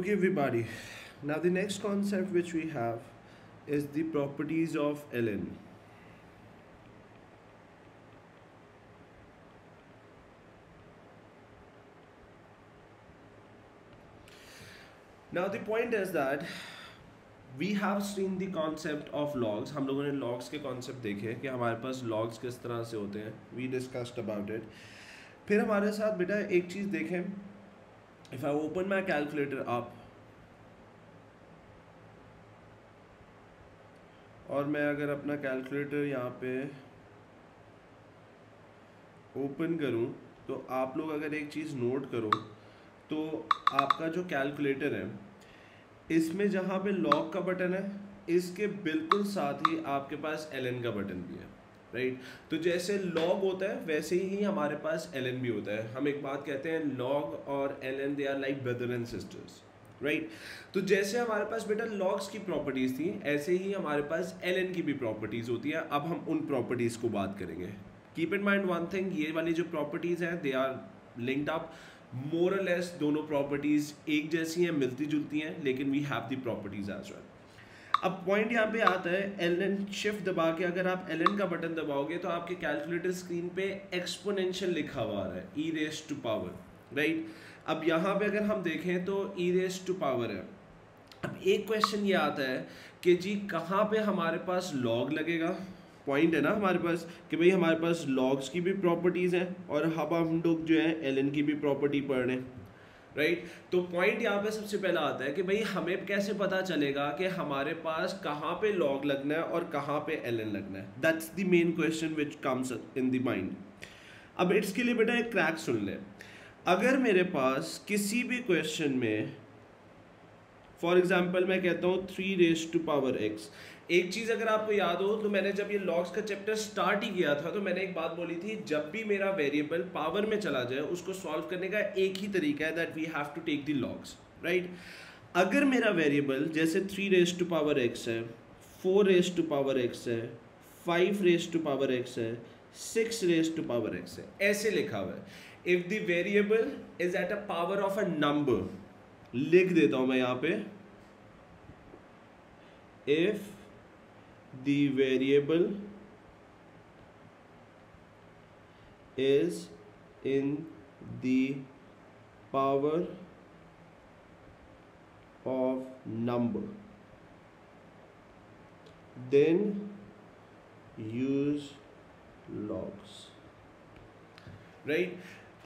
Okay, everybody. Now, the next concept which we have is the properties of ln. Now, the point is that we have seen the concept of logs. हम लोगों ने logs के concept देखे कि हमारे पास logs किस तरह से होते हैं. We discussed about it. फिर हमारे साथ बेटा एक चीज़ देखें. If I open my calculator up और मैं अगर अपना कैलकुलेटर यहाँ पे ओपन करूँ तो आप लोग अगर एक चीज़ नोट करो तो आपका जो कैलकुलेटर है इसमें जहाँ पे लॉग का बटन है इसके बिल्कुल साथ ही आपके पास ln का बटन भी है, राइट. तो जैसे लॉग होता है वैसे ही हमारे पास ln भी होता है. हम एक बात कहते हैं लॉग और ln they are like brother and sisters, right. तो जैसे हमारे पास बेटा लॉग्स की प्रॉपर्टीज़ थी ऐसे ही हमारे पास ln की भी प्रॉपर्टीज़ होती है. अब हम उन प्रॉपर्टीज़ को बात करेंगे. Keep in mind one thing, ये वाली जो प्रॉपर्टीज़ हैं they are linked up more or less. दोनों प्रॉपर्टीज़ एक जैसी हैं, मिलती जुलती हैं, लेकिन we have the properties as well. अब पॉइंट यहाँ पे आता है ln शिफ्ट दबा के अगर आप ln का बटन दबाओगे तो आपके कैलकुलेटर स्क्रीन पे एक्सपोनेंशियल लिखा हुआ आ रहा है, e raise to power, right. अब यहाँ पे अगर हम देखें तो e रेज़ टू पावर है. अब एक क्वेश्चन ये आता है कि जी कहाँ पे हमारे पास लॉग लगेगा. पॉइंट है ना हमारे पास कि भाई हमारे पास लॉग्स की भी प्रॉपर्टीज़ हैं और हम लोग जो है ln की भी प्रॉपर्टी पढ़ रहे हैं, राइट. तो पॉइंट यहाँ पे सबसे पहला आता है कि भाई हमें कैसे पता चलेगा कि हमारे पास कहाँ पे लॉग लगना है और कहाँ पे ln लगना है. That's the main question which comes in the mind. अब इसके लिए बेटा एक क्रैक सुन ले. अगर मेरे पास किसी भी क्वेश्चन में फॉर एग्जाम्पल मैं कहता हूँ 3 रेज़ टू पावर x, एक चीज़ अगर आपको याद हो तो मैंने जब ये लॉग्स का चैप्टर स्टार्ट ही किया था तो मैंने एक बात बोली थी, जब भी मेरा वेरिएबल पावर में चला जाए उसको सॉल्व करने का एक ही तरीका है, that we have to take the logs, right. अगर मेरा वेरिएबल जैसे 3 रेज़ टू पावर x है, 4 रेज़ टू पावर x है, 5 रेज़ टू पावर x है, 6 रेज़ टू पावर x है, ऐसे लिखा हुआ है. If the variable is at a power of a number, लिख देता हूं मैं यहां पे, if the variable is in the power of number then use logs, right.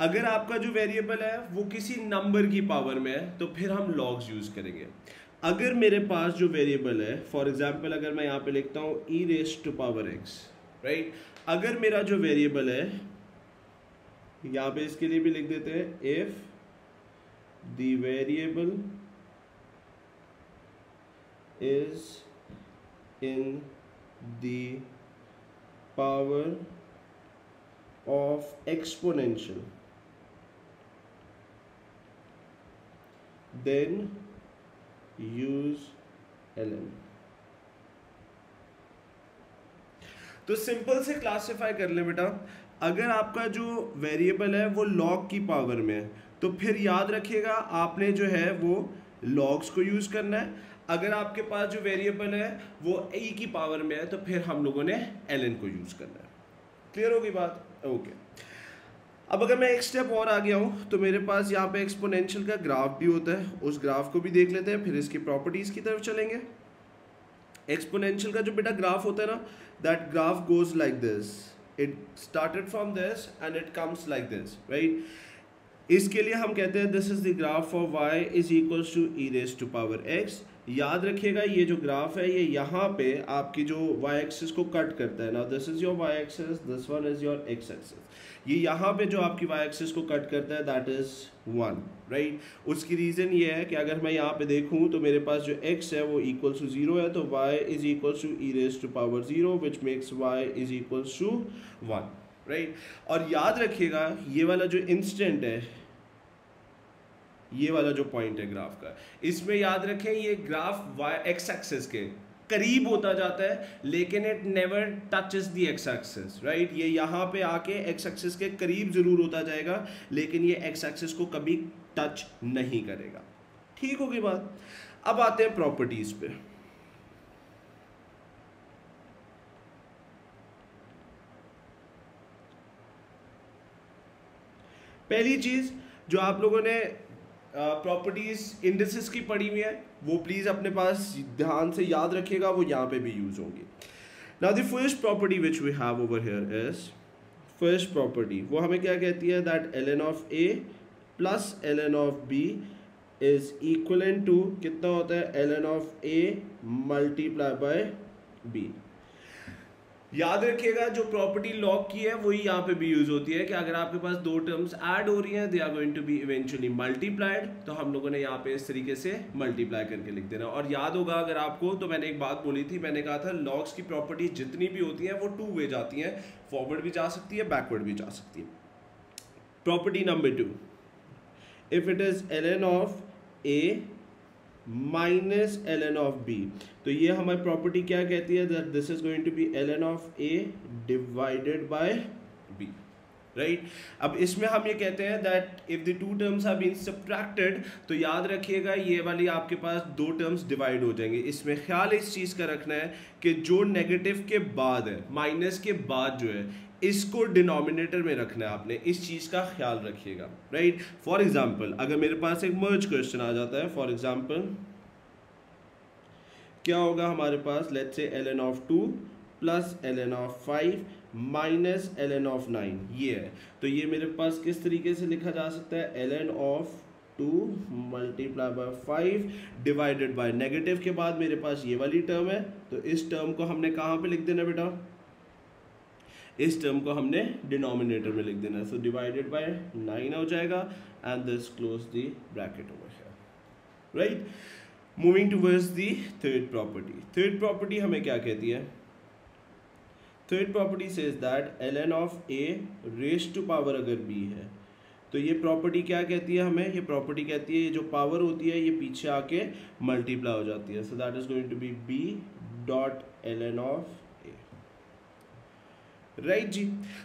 अगर आपका जो वेरिएबल है वो किसी नंबर की पावर में है तो फिर हम लॉग्स यूज करेंगे. अगर मेरे पास जो वेरिएबल है फॉर एग्जांपल अगर मैं यहाँ पे लिखता हूँ e raise to power x, right. अगर मेरा जो वेरिएबल है यहाँ पे इसके लिए भी लिख देते हैं, if the variable is in the power of exponential then use ln. तो सिंपल से क्लासिफाई कर ले बेटा. अगर आपका जो वेरिएबल है वो लॉग की पावर में है तो फिर याद रखिएगा आपने जो है वो लॉग्स को यूज करना है. अगर आपके पास जो वेरिएबल है वो e की पावर में है तो फिर हम लोगों ने ln को यूज करना है. क्लियर होगी बात? ओके. अब अगर मैं एक स्टेप और आ गया हूँ तो मेरे पास यहाँ पे एक्सपोनेंशियल का ग्राफ भी होता है, उस ग्राफ को भी देख लेते हैं, फिर इसकी प्रॉपर्टीज़ की तरफ चलेंगे. एक्सपोनेंशियल का जो बेटा ग्राफ होता है ना, that graph goes like this, it started from this end it comes like this, right. इसके लिए हम कहते हैं this is the graph of y is equals to e raise to power x. याद रखिएगा ये जो ग्राफ है ये यहाँ पे आपकी जो y एक्सिस को कट करता है. Now this is your y axis, this one is your x axis. ये यहाँ पे जो आपकी y एक्सिस को कट करता है दैट इज 1, राइट. उसकी रीज़न ये है कि अगर मैं यहाँ पे देखूँ तो मेरे पास जो x है वो इक्वल्स टू 0 है, तो y is equals to e raise to power 0 which makes y is equals to 1, right. और याद रखिएगा ये वाला जो इंस्टेंट है, ये वाला जो पॉइंट है ग्राफ का, इसमें याद रखें ये ग्राफ x एक्सिस के करीब होता जाता है लेकिन it never touches the x axis, right. ये यहाँ पे आके एक्स एक्सिस के करीब जरूर होता जाएगा लेकिन ये एक्स एक्सिस को कभी टच नहीं करेगा. ठीक होगी बात। अब आते हैं प्रॉपर्टीज पे। पहली चीज जो आप लोगों ने प्रॉपर्टीज इंडिसेस की पढ़ी हुई है वो प्लीज अपने पास ध्यान से याद रखिएगा, वो यहाँ पे भी यूज होंगी। Now the first property which we have over here is, first property वो हमें क्या कहती है, that ln of a plus ln of b is equivalent to कितना होता है, ln of a multiply by b। याद रखिएगा जो प्रॉपर्टी लॉग की है वही यहाँ पे भी यूज होती है कि अगर आपके पास दो टर्म्स ऐड हो रही हैं they are going to be eventually multiplied, तो हम लोगों ने यहाँ पे इस तरीके से मल्टीप्लाई करके लिख देना। और याद होगा अगर आपको, तो मैंने एक बात बोली थी, मैंने कहा था लॉग्स की प्रॉपर्टी जितनी भी होती हैं वो टू वे जाती हैं, फॉरवर्ड भी जा सकती है, बैकवर्ड भी जा सकती है। Property number 2, if it is ln of a minus ln of b, तो ये हमारी प्रॉपर्टी क्या कहती है, that this is going to be ln of a divided by b, right. अब इसमें हम ये कहते हैं that if the two terms have been subtracted, तो याद रखिएगा ये वाली आपके पास दो टर्म्स डिवाइड हो जाएंगे। इसमें ख्याल इस चीज़ का रखना है कि जो नेगेटिव के बाद है, माइनस के बाद जो है, इसको डिनोमिनेटर में रखना है आपने, इस चीज़ का ख्याल रखिएगा, राइट। फॉर एग्जाम्पल अगर मेरे पास एक मर्ज क्वेश्चन आ जाता है, फॉर एग्जाम्पल क्या होगा हमारे पास, let's say ln of 2 plus ln of 5 minus ln of 9 ये है, तो ये मेरे पास किस तरीके से लिखा जा सकता है, ln of 2 multiply by 5 divided by, negative के बाद मेरे पास ये वाली टर्म है, तो इस टर्म को हमने कहाँ पे लिख देना बेटा, इस टर्म को हमने डिनोमिनेटर में लिख देना है, सो डिवाइडेड बाय 9 हो जाएगा and this close the bracket over here, right. Moving towards the third property. Third property हमें क्या कहती है, third property says that ln of a raise to power अगर b है, तो ये प्रॉपर्टी क्या कहती है हमें, ये प्रॉपर्टी कहती है ये जो पावर होती है ये पीछे आके मल्टीप्लाई हो जाती है, so that is going to be b dot ln of right जी।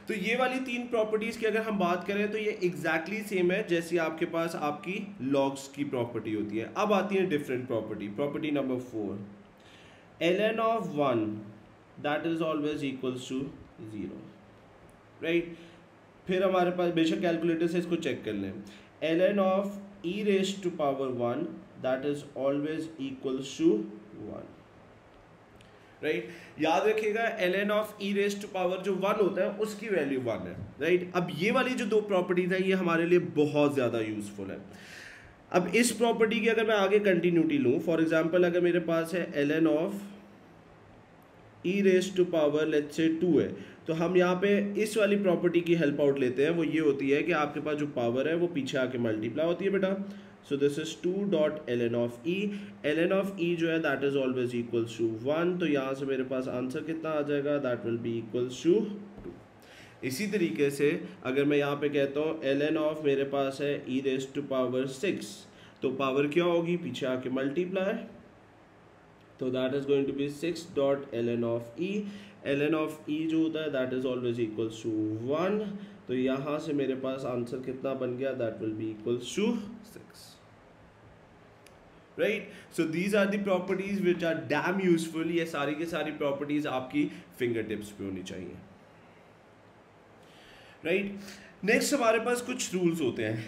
तो ये वाली तीन प्रॉपर्टीज की अगर हम बात करें तो ये एग्जैक्टली सेम है जैसी आपके पास आपकी लॉग्स की प्रॉपर्टी होती है। अब आती है different property. Property number 4, ln of 1 that is always equals to 0, right. फिर हमारे पास बेशक कैलकुलेटर से इसको चेक कर लें, ln of e raise to power 1 that is always equals to 1, right. याद रखिएगा ln of e raise to power जो 1 होता है उसकी वैल्यू 1 है, राइट। अब ये वाली जो दो प्रॉपर्टीज है ये हमारे लिए बहुत ज़्यादा यूजफुल है। अब इस प्रॉपर्टी की अगर मैं आगे कंटिन्यूटी लूँ, फॉर एग्जांपल अगर मेरे पास है ln of e raise to power let's say 2 है, तो हम यहाँ पे इस वाली प्रॉपर्टी की हेल्प आउट लेते हैं। वो ये होती है कि आपके पास जो पावर है वो पीछे आके मल्टीप्लाई होती है बेटा, so this is 2 dot ln of e, ln of e जो है that is always equals to 1, तो यहाँ से मेरे पास आंसर कितना आ जाएगा, that will be equals to 2। इसी तरीके से अगर मैं यहाँ पे कहता हूँ ln ऑफ मेरे पास है e रेज टू पावर 6, तो पावर क्या होगी पीछे आके मल्टीप्लाई, तो that is going to be 6 dot ln of e, ln of e जो होता है that is always equals to 1, तो यहाँ से मेरे पास आंसर कितना बन गया, that will be equals to 6, right. So these are the properties which are damn useful. ये सारी की सारी प्रॉपर्टीज आपकी फिंगर टिप्स पे होनी चाहिए, राइट। नेक्स्ट हमारे पास कुछ रूल्स होते हैं,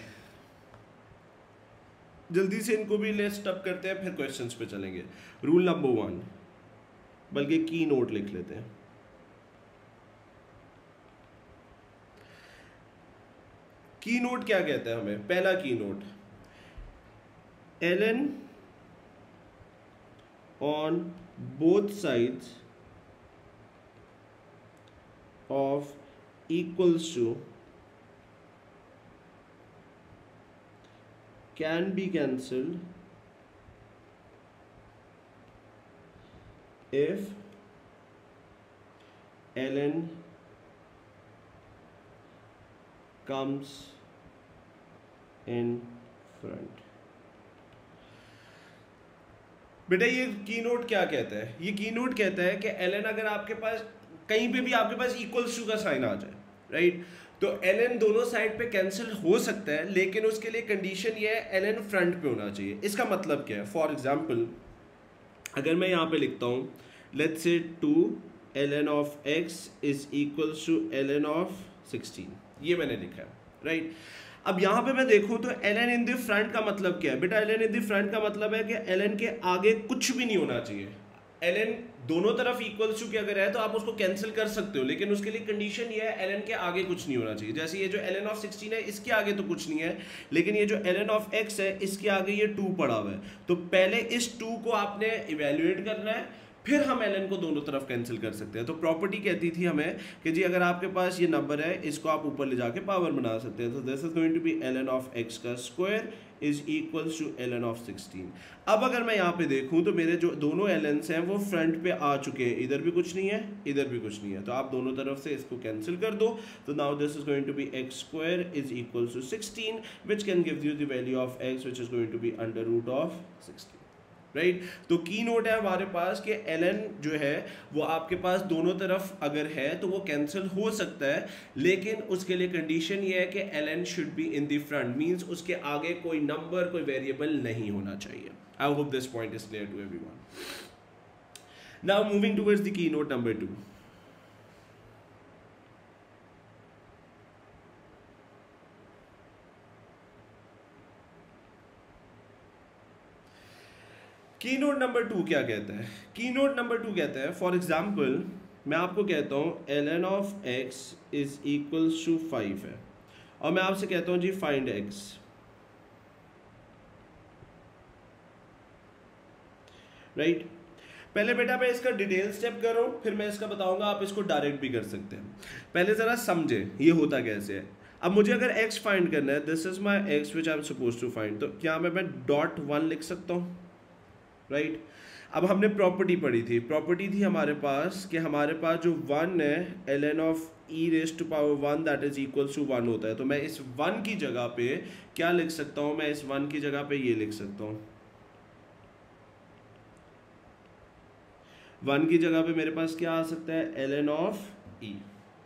जल्दी से इनको भी लिस्ट अप करते हैं फिर क्वेश्चंस पे चलेंगे। रूल नंबर 1, बल्कि की नोट लिख लेते हैं। की नोट क्या कहता है हमें, पहला की note ln on both sides of equals to can be cancelled if ln comes in front। बेटा ये की नोट क्या कहता है, ये की नोट कहता है कि ln अगर आपके पास कहीं पे भी आपके पास इक्वल्स टू का साइन आ जाए, राइट, तो ln दोनों साइड पे कैंसिल हो सकता है, लेकिन उसके लिए कंडीशन ये है ln फ्रंट पे होना चाहिए। इसका मतलब क्या है? फॉर एग्जांपल अगर मैं यहाँ पे लिखता हूँ let's say 2 ln of x is equals to ln of 16, ये मैंने लिखा है, राइट। अब यहाँ पे मैं देखूँ तो ln इन द फ्रंट का मतलब क्या है? बेटा ln इन द फ्रंट का मतलब है कि ln के आगे कुछ भी नहीं होना चाहिए। ln दोनों तरफ इक्वल्स टू के अगर है तो आप उसको कैंसिल कर सकते हो, लेकिन उसके लिए कंडीशन ये है ln के आगे कुछ नहीं होना चाहिए। जैसे ये जो ln ऑफ 16 है इसके आगे तो कुछ नहीं है, लेकिन ये जो ln ऑफ x है इसके आगे ये 2 पड़ा हुआ है। तो पहले इस 2 को आपने इवेल्युएट करना है, फिर हम ln को दोनों तरफ कैंसिल कर सकते हैं। तो प्रॉपर्टी कहती थी हमें कि जी अगर आपके पास ये नंबर है इसको आप ऊपर ले जाके पावर बना सकते हैं। तो this is going to be ln of x का square is equals to ln of 16। अब अगर मैं यहाँ पे देखूँ तो मेरे जो दोनों ln's हैं वो फ्रंट पे आ चुके हैं, इधर भी कुछ नहीं है इधर भी कुछ नहीं है, तो आप दोनों तरफ से इसको कैंसिल कर दो। तो now this is going to be x square is equals to 16 which can give you the value of x which is going to be under root of 16, right. तो की नोट है हमारे पास कि ln जो है वो आपके पास दोनों तरफ अगर है तो वो कैंसिल हो सकता है, लेकिन उसके लिए कंडीशन ये है कि ln should be in the front, means उसके आगे कोई नंबर कोई वेरिएबल नहीं होना चाहिए। I hope this point is clear to everyone. Now moving towards the key note number 2। Key note number 2 क्या कहता है? की नोट नंबर 2 कहता है फॉर एग्जाम्पल मैं आपको कहता हूँ ln of x is equals to 5 है, और मैं आपसे कहता हूँ जी फाइंड x, राइट। पहले बेटा मैं इसका डिटेल स्टेप करूँ फिर मैं इसका बताऊंगा, आप इसको डायरेक्ट भी कर सकते हैं। पहले ज़रा समझे ये होता कैसे है। अब मुझे अगर x फाइंड करना है, this is my x which I am suppose to find, तो क्या मैं डॉट 1 लिख सकता हूँ, राइट। अब हमने प्रॉपर्टी पढ़ी थी, प्रॉपर्टी थी हमारे पास कि हमारे पास जो 1 है ln of e raise to power 1 that is equals to 1 होता है। तो मैं इस 1 की जगह पे क्या लिख सकता हूँ? मैं इस 1 की जगह पे ये लिख सकता हूँ, 1 की जगह पे मेरे पास क्या आ सकता है? ln of e,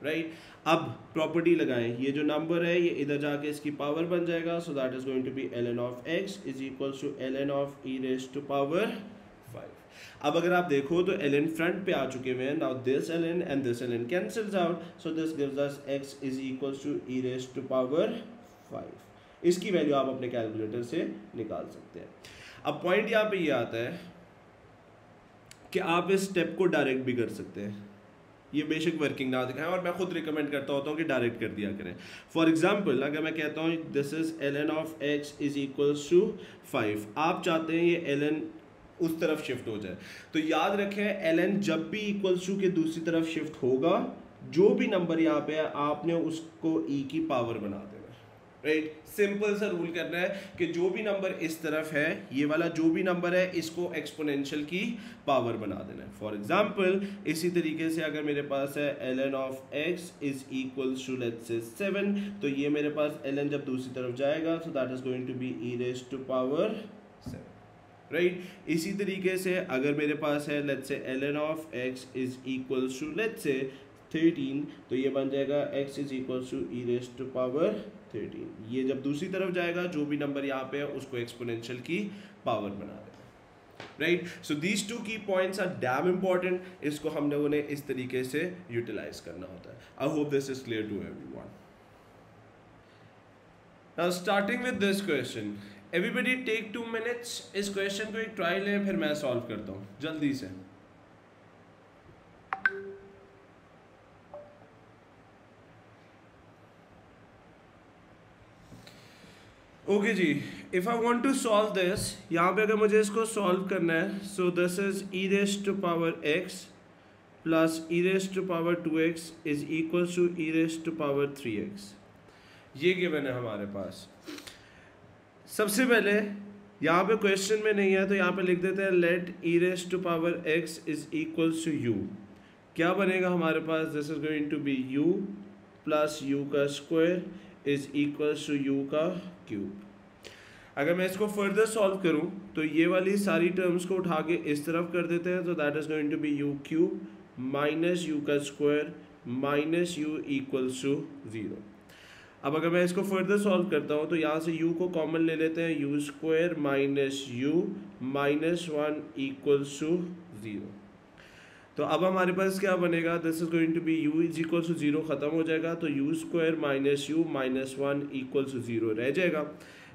right. अब प्रॉपर्टी लगाएं, ये जो नंबर है ये इधर जाके इसकी पावर बन जाएगा, so that is going to be ln of x is equals to ln of e raise to power 5। अब अगर आप देखो तो ln फ्रंट पे आ चुके हुए हैं। Now this ln and this ln cancels out, so this gives us x is equals to e raise to power 5। इसकी वैल्यू आप अपने कैलकुलेटर से निकाल सकते हैं। अब पॉइंट यहाँ पे ये आता है कि आप इस स्टेप को डायरेक्ट भी कर सकते हैं, ये बेशक वर्किंग ना दिखाएं, और मैं खुद रिकमेंड करता होता हूँ कि डायरेक्ट कर दिया करें। फॉर एग्जांपल अगर मैं कहता हूँ this is ln of x is equals to 5, आप चाहते हैं ये ln उस तरफ शिफ्ट हो जाए, तो याद रखें ln जब भी इक्वल्स टू के दूसरी तरफ शिफ्ट होगा, जो भी नंबर यहाँ पे है आपने उसको e की पावर बना देना, राइट। सिंपल सा रूल करना है कि जो भी नंबर इस तरफ है, ये वाला जो भी नंबर है इसको एक्सपोनेंशियल की पावर बना देना है। फॉर एग्जांपल इसी तरीके से अगर मेरे पास है ln of x is equals to let's say 7, तो ये मेरे पास ln जब दूसरी तरफ जाएगा so that is going to be e raise to power 7, right. इसी तरीके से अगर मेरे पास है let's say ln of x is equals to let's say 13, तो ये बन जाएगा x is equals to e raise to power 13। ये जब दूसरी तरफ जाएगा जो भी नंबर यहाँ पे है उसको एक्सपोनेंशियल की पावर बना देगा, राइट। सो दीज टू की पॉइंट्स आर डैम इम्पॉर्टेंट, इसको हम लोगों ने इस तरीके से यूटिलाइज करना होता है। I hope this is clear to everyone. Now starting with this question, everybody take 2 minutes, इस क्वेश्चन को एक ट्राई लें फिर मैं सॉल्व करता हूँ जल्दी से। ओके जी, if I want to solve this, यहाँ पे अगर मुझे इसको सॉल्व करना है, so this is e raise to power x plus e raise to power 2x is equals to e raise to power 3x, ये गिवन है हमारे पास। सबसे पहले यहाँ पे क्वेश्चन में नहीं है तो यहाँ पे लिख देते हैं let e raise to power x is equals to u। क्या बनेगा हमारे पास? This is going to be u plus u का square is equals to u का क्यूब। अगर मैं इसको फर्दर सॉल्व करूं तो ये वाली सारी टर्म्स को उठा के इस तरफ कर देते हैं, तो that is going to be u cube minus u का square minus u equals to 0। अब अगर मैं इसको फर्दर सॉल्व करता हूँ तो यहाँ से u को कॉमन ले लेते हैं, u square minus u minus 1 equals to 0। तो अब हमारे पास क्या बनेगा, this is going to be u is equal to 0 खत्म हो जाएगा, तो u square minus u minus 1 equals to 0 रह जाएगा।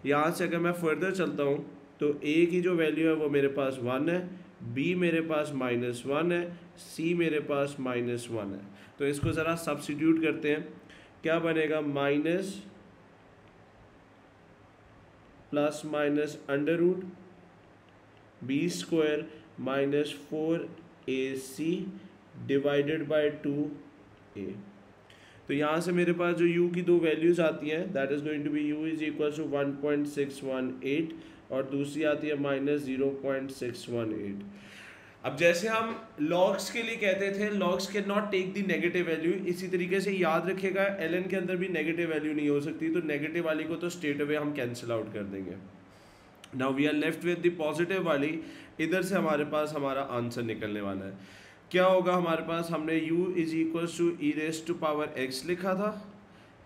यहाँ से अगर मैं फर्दर चलता हूँ तो a की जो वैल्यू है वो मेरे पास 1 है, b मेरे पास माइनस 1 है, c मेरे पास माइनस 1 है। तो इसको ज़रा सब्स्टिट्यूट करते हैं, क्या बनेगा, minus plus minus under root b square minus 4ac divided by 2a। तो यहाँ से मेरे पास जो u की दो वैल्यूज़ आती हैं, that is going to be u is equal to 1.618 और दूसरी आती है माइनस 0.618। अब जैसे हम लॉग्स के लिए कहते थे logs can not take the negative value, इसी तरीके से याद रखिएगा ln के अंदर भी नेगेटिव वैल्यू नहीं हो सकती, तो नेगेटिव वाली को तो स्ट्रेट अवे हम कैंसिल आउट कर देंगे। Now we are left with the positive वाली, इधर से हमारे पास हमारा आंसर निकलने वाला है। क्या होगा हमारे पास, हमने u is equal to e raise to power x लिखा था,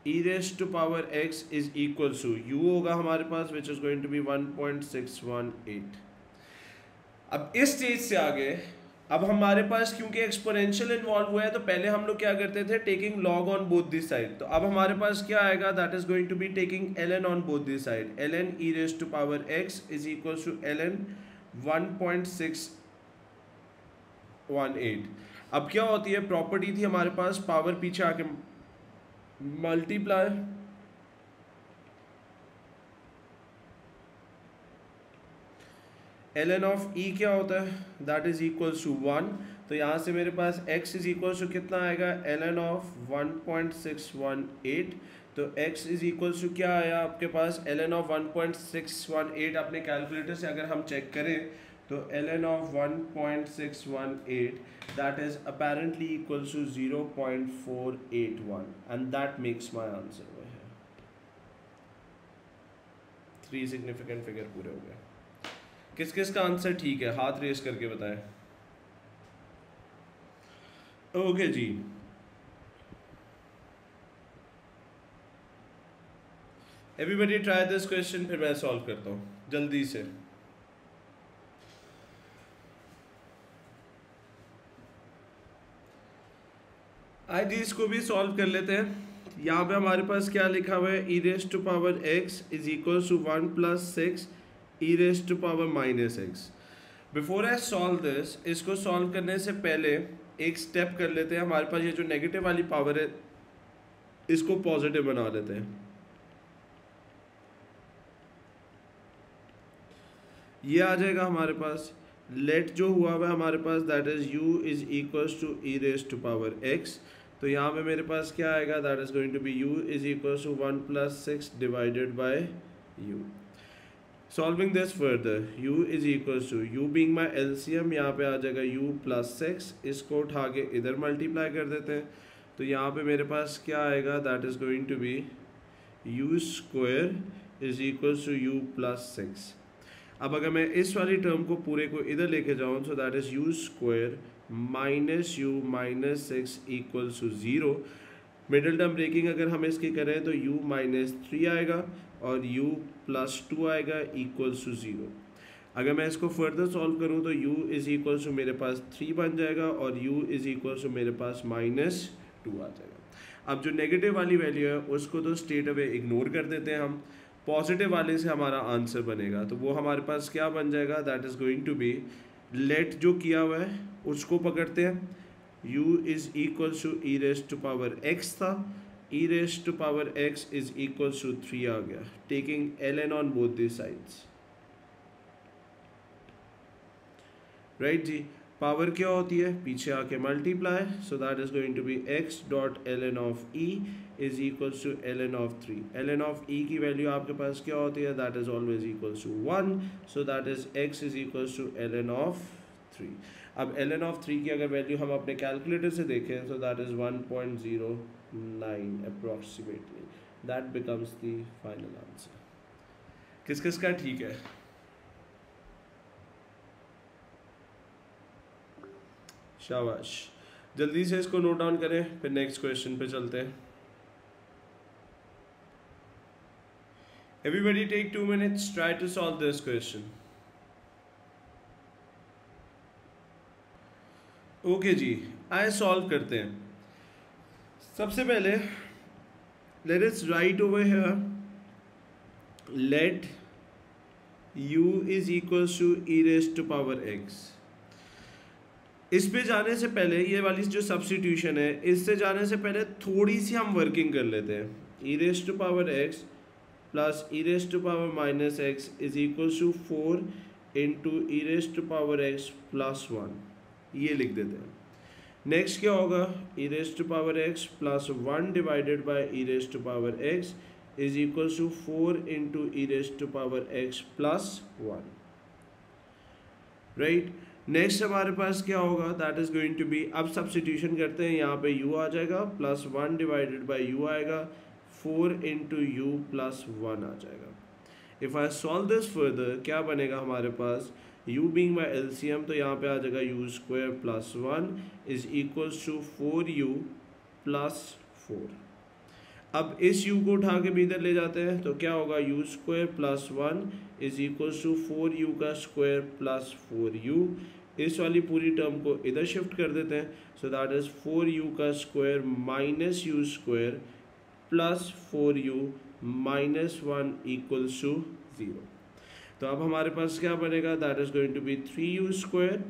e raise to power x is equal to u होगा हमारे पास which is going to be 1.618। अब इस स्टेज से आगे अब हमारे पास क्योंकि एक्सपोनेंशियल इन्वॉल्व हुआ है तो पहले हम लोग क्या करते थे, taking log on both this side. तो अब हमारे पास क्या आएगा, that is going to be taking ln on both this side, ln e raise to power x is equal to ln 1.618। अब क्या होती है, प्रॉपर्टी थी हमारे पास पावर पीछे आके मल्टीप्लाई ln ऑफ e क्या होता है, दैट इज इक्वल टू 1। तो यहाँ से मेरे पास x इज इक्वल टू कितना आएगा, ln ऑफ 1.618। तो x इज इक्वल टू क्या आया आपके पास, ln ऑफ 1.618 अपने कैलकुलेटर से अगर हम चेक करें तो ln ऑफ 1.618 that is apparently equal to 0.481 and that makes my answer. 3 significant figure पूरे हो गए। किस किस का आंसर ठीक है, हाथ रेस करके बताएं। ओके जी, एवरीबॉडी ट्राई दिस क्वेश्चन, फिर मैं सॉल्व करता हूं जल्दी से। आई जी इसको भी सॉल्व कर लेते हैं। यहाँ पे हमारे पास क्या लिखा हुआ है, e raise to power x is equal to 1 + 6 e raise to power -x। Before I solve this, इसको सॉल्व करने से पहले एक स्टेप कर लेते हैं। हमारे पास ये जो नेगेटिव वाली पावर है इसको पॉजिटिव बना लेते हैं। ये आ जाएगा हमारे पास, लेट जो हुआ हुआ है हमारे पास that is u is equals to e raise to power x। तो यहाँ पे मेरे पास क्या आएगा, that is going to be u is equals to 1 + 6 divided by u। Solving this further, u is equals to u being my LCM, यहाँ पे आ जाएगा u + 6, इसको उठा के इधर मल्टीप्लाई कर देते हैं। तो यहाँ पे मेरे पास क्या आएगा, that is going to be u square is equals to u + 6। अब अगर मैं इस वाली टर्म को पूरे को इधर लेके जाऊँ, so that is u square minus u minus 6 equals to 0। Middle term breaking अगर हम इसकी करें तो u -3 आएगा और u + 2 आएगा इक्वल्स टू 0। अगर मैं इसको फर्दर सॉल्व करूं तो u इज इक्वल्स टू मेरे पास 3 बन जाएगा और u इज इक्वल्स टू मेरे पास -2 आ जाएगा। अब जो नेगेटिव वाली वैल्यू है उसको तो स्ट्रेट अवे इग्नोर कर देते हैं हम, पॉजिटिव वाले से हमारा आंसर बनेगा। तो वो हमारे पास क्या बन जाएगा, that is going to be, let जो किया हुआ है उसको पकड़ते हैं, u is equals to e raise to power x था, e raise to power x is equals to 3 आ गया, taking ln on both the sides. Right जी, पावर क्या होती है, पीछे आके multiply, so that is going to be x dot ln of e is equals to ln of 3। ln of e की value आपके पास क्या होती है, that is always equals to 1, so that is x is equals to ln of 3। अब ln of 3 की अगर value हम अपने कैलकुलेटर से देखें, सो that is 1.09 approximately, that becomes the final answer. किस किस का ठीक है, शाबाश। जल्दी से इसको नोट डाउन करें, फिर नेक्स्ट क्वेश्चन पे चलते हैं। Everybody take 2 minutes, try to solve this question. Okay जी, आए सॉल्व करते हैं. सबसे पहले let us write over here, let u is equals to e raised to power x. इस पे जाने से पहले ये वाली जो सब्स्टिट्यूशन है, इससे जाने से पहले थोड़ी सी हम वर्किंग कर लेते हैं. e raised to power x plus e raised to power minus x is equals to 4 into e raised to power x plus 1. ये लिख देते हैं. नेक्स्ट क्या होगा, e raised to power x plus 1 divided by e raised to power x is equals to 4 into e raised to power x plus 1. Right. Next हमारे पास क्या होगा, that is going to be, अब substitution करते हैं, यहाँ पे u आ जाएगा प्लस 1 डिवाइडेड बाई u आएगा, 4 इंटू यू प्लस 1 आ जाएगा. If I solve this further क्या बनेगा हमारे पास, u बीइंग माई एलसीएम, तो यहाँ पे आ जाएगा u square plus 1 is equals to 4u plus 4. अब इस u को उठा के भी इधर ले जाते हैं तो क्या होगा, u square plus 1 is equals to 4u का स्क्वायर प्लस 4u. इस वाली पूरी टर्म को इधर शिफ्ट कर देते हैं, सो दैट इज 4u का square minus u square plus 4u minus 1 equals to 0. तो अब हमारे पास क्या बनेगा, that is going to be 3u square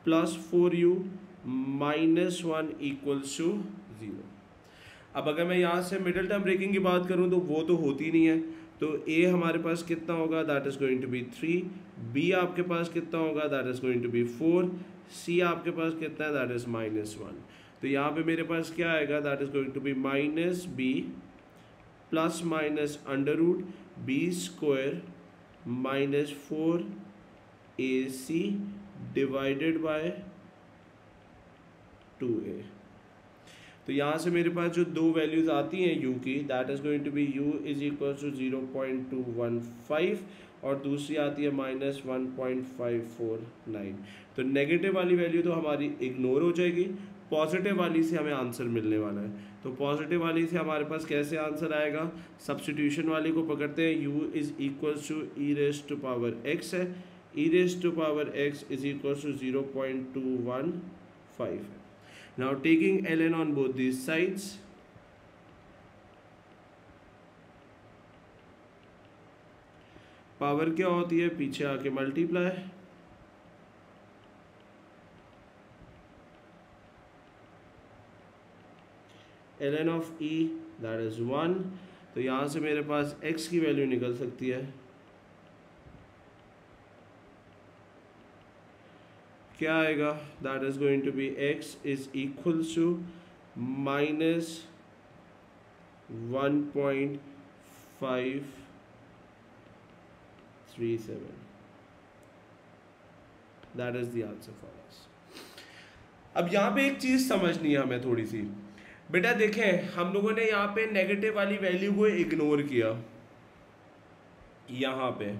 plus 4u minus 1 equals to 0. अब अगर मैं यहाँ से मिडिल टर्म ब्रेकिंग की बात करूँ तो वो तो होती नहीं है, तो a हमारे पास कितना होगा, that is going to be 3, b आपके पास कितना होगा, that is going to be 4, c आपके पास कितना है, दैट इज माइनस 1. तो यहाँ पे मेरे पास क्या आएगा, that is going to be minus b plus minus under root b square minus 4ac divided by 2a. तो यहाँ से मेरे पास जो दो वैल्यूज आती हैं u की, that is going to be u is equal to 0.215 और दूसरी आती है माइनस 1.549. तो नेगेटिव वाली वैल्यू तो हमारी इग्नोर हो जाएगी, पॉजिटिव वाली से हमें आंसर मिलने वाला है. तो पॉजिटिव वाली से हमारे पास कैसे आंसर आएगा, सब्स्टिट्यूशन वाली को पकड़ते हैं, u is equal to e raised to power x है, e raised to power x is equal to 0.215 है. Now taking ln on both these sides, power क्या होती है, पीछे आके multiply, ln of e that is 1. तो यहाँ से मेरे पास x की वैल्यू निकल सकती है, क्या आएगा, that is going to be x is equal to minus 1.537. That is the answer for us. अब यहाँ पे एक चीज समझनी है हमें थोड़ी सी. बेटा देखें, हम लोगों ने यहाँ पे नेगेटिव वाली वैल्यू को इग्नोर किया यहाँ पे,